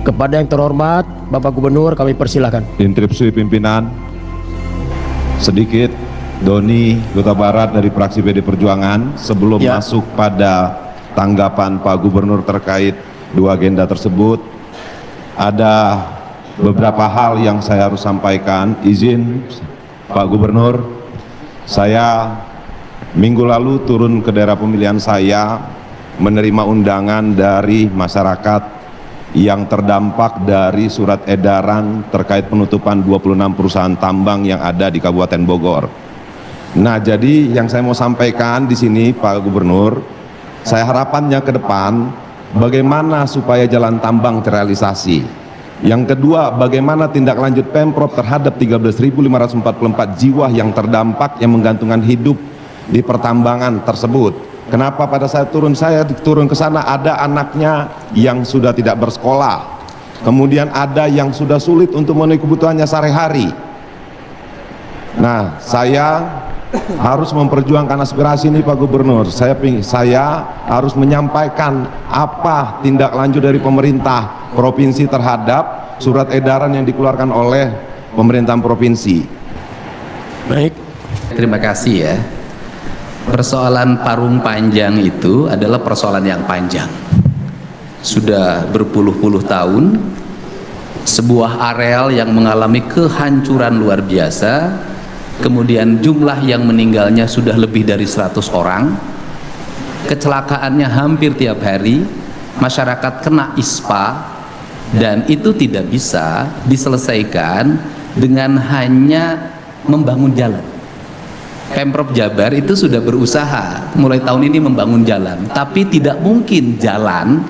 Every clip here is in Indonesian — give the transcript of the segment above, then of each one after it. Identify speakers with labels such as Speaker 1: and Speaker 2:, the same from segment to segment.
Speaker 1: Kepada yang terhormat Bapak Gubernur, kami persilahkan.
Speaker 2: Instruksi pimpinan, sedikit Doni Huta Barat dari fraksi PD Perjuangan. Sebelum masuk pada tanggapan Pak Gubernur terkait dua agenda tersebut, ada beberapa hal yang saya harus sampaikan. Izin Pak Gubernur, saya minggu lalu turun ke daerah pemilihan saya, menerima undangan dari masyarakat yang terdampak dari surat edaran terkait penutupan 26 perusahaan tambang yang ada di Kabupaten Bogor. Nah, jadi yang saya mau sampaikan di sini Pak Gubernur, saya harapannya ke depan bagaimana supaya jalan tambang terrealisasi. Yang kedua, bagaimana tindak lanjut Pemprov terhadap 13.544 jiwa yang terdampak yang menggantungkan hidup di pertambangan tersebut. Kenapa pada saat saya turun ke sana ada anaknya yang sudah tidak bersekolah, kemudian ada yang sudah sulit untuk memenuhi kebutuhannya sehari-hari. Nah, saya harus memperjuangkan aspirasi ini Pak Gubernur. Saya harus menyampaikan apa tindak lanjut dari pemerintah provinsi terhadap surat edaran yang dikeluarkan oleh pemerintahan provinsi.
Speaker 3: Baik, terima kasih ya. Persoalan Parung Panjang itu adalah persoalan yang panjang. Sudah berpuluh-puluh tahun, sebuah areal yang mengalami kehancuran luar biasa, kemudian jumlah yang meninggalnya sudah lebih dari 100 orang, kecelakaannya hampir tiap hari, masyarakat kena ISPA, dan itu tidak bisa diselesaikan dengan hanya membangun jalan. Pemprov Jabar itu sudah berusaha mulai tahun ini membangun jalan, tapi tidak mungkin jalan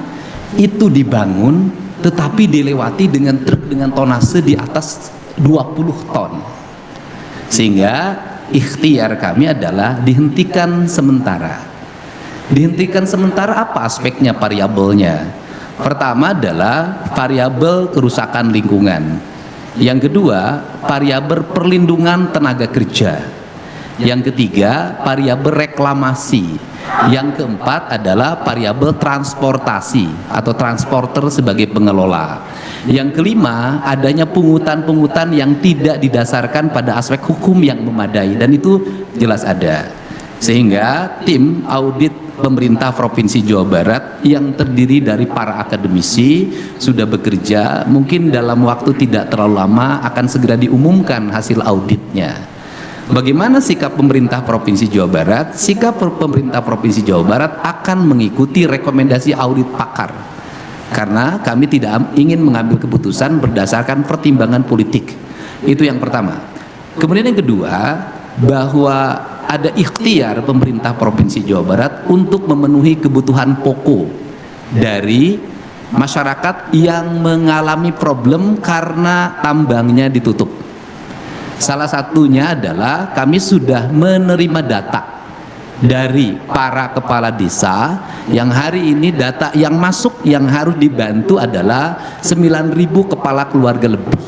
Speaker 3: itu dibangun tetapi dilewati dengan truk dengan tonase di atas 20 ton. Sehingga ikhtiar kami adalah dihentikan sementara. Dihentikan sementara apa aspeknya, variabelnya? Pertama adalah variabel kerusakan lingkungan. Yang kedua, variabel perlindungan tenaga kerja. Yang ketiga, variabel reklamasi. Yang keempat adalah variabel transportasi atau transporter sebagai pengelola. Yang kelima, adanya pungutan-pungutan yang tidak didasarkan pada aspek hukum yang memadai, dan itu jelas ada. Sehingga tim audit pemerintah Provinsi Jawa Barat yang terdiri dari para akademisi sudah bekerja, mungkin dalam waktu tidak terlalu lama akan segera diumumkan hasil auditnya. Bagaimana sikap pemerintah Provinsi Jawa Barat? Sikap pemerintah Provinsi Jawa Barat akan mengikuti rekomendasi audit pakar, karena kami tidak ingin mengambil keputusan berdasarkan pertimbangan politik. Itu yang pertama. Kemudian yang kedua, bahwa ada ikhtiar pemerintah Provinsi Jawa Barat untuk memenuhi kebutuhan pokok dari masyarakat yang mengalami problem karena tambangnya ditutup. Salah satunya adalah kami sudah menerima data dari para kepala desa yang hari ini data yang masuk yang harus dibantu adalah 9.000 kepala keluarga lebih.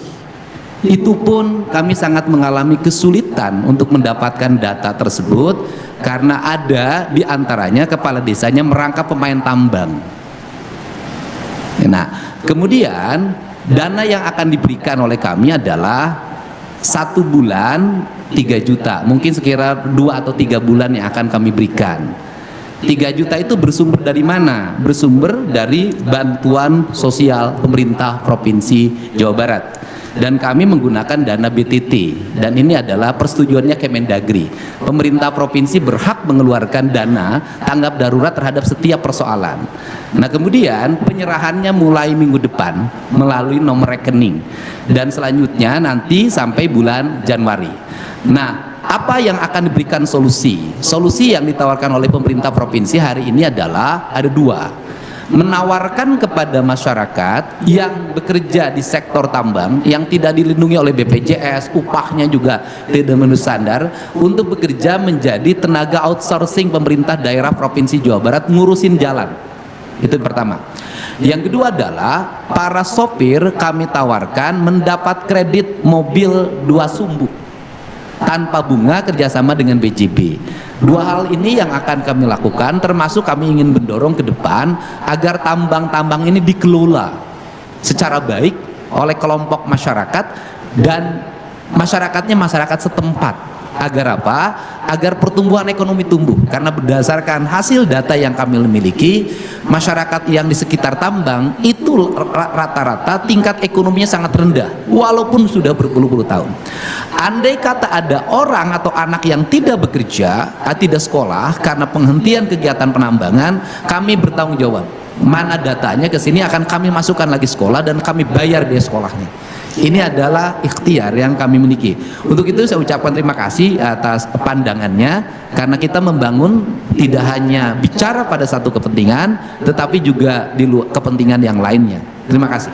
Speaker 3: Itu pun kami sangat mengalami kesulitan untuk mendapatkan data tersebut karena ada di antaranya kepala desanya merangkap pemain tambang. Nah, kemudian dana yang akan diberikan oleh kami adalah 1 bulan 3 juta, mungkin sekira 2 atau 3 bulan yang akan kami berikan. 3 juta itu bersumber dari mana? Bersumber dari bantuan sosial pemerintah Provinsi Jawa Barat, dan kami menggunakan dana BTT, dan ini adalah persetujuannya Kemendagri. Pemerintah provinsi berhak mengeluarkan dana tanggap darurat terhadap setiap persoalan. Nah, kemudian penyerahannya mulai minggu depan melalui nomor rekening, dan selanjutnya nanti sampai bulan Januari. Nah, apa yang akan diberikan solusi? Solusi yang ditawarkan oleh pemerintah provinsi hari ini adalah ada 2. Menawarkan kepada masyarakat yang bekerja di sektor tambang yang tidak dilindungi oleh BPJS, upahnya juga tidak memenuhi standar, untuk bekerja menjadi tenaga outsourcing pemerintah daerah Provinsi Jawa Barat ngurusin jalan. Itu yang pertama. Yang kedua adalah para sopir kami tawarkan mendapat kredit mobil 2 sumbu tanpa bunga kerjasama dengan BJB. 2 hal ini yang akan kami lakukan, termasuk kami ingin mendorong ke depan agar tambang-tambang ini dikelola secara baik oleh kelompok masyarakat dan masyarakatnya masyarakat setempat. Agar apa? Agar pertumbuhan ekonomi tumbuh. Karena berdasarkan hasil data yang kami miliki, masyarakat yang di sekitar tambang itu rata-rata tingkat ekonominya sangat rendah walaupun sudah berpuluh-puluh tahun. Andai kata ada orang atau anak yang tidak bekerja, tidak sekolah karena penghentian kegiatan penambangan, kami bertanggung jawab. Mana datanya ke sini akan kami masukkan lagi sekolah dan kami bayar biaya sekolahnya. Ini adalah ikhtiar yang kami miliki. Untuk itu saya ucapkan terima kasih atas pandangannya, karena kita membangun tidak hanya bicara pada satu kepentingan, tetapi juga di luar kepentingan yang lainnya. Terima kasih.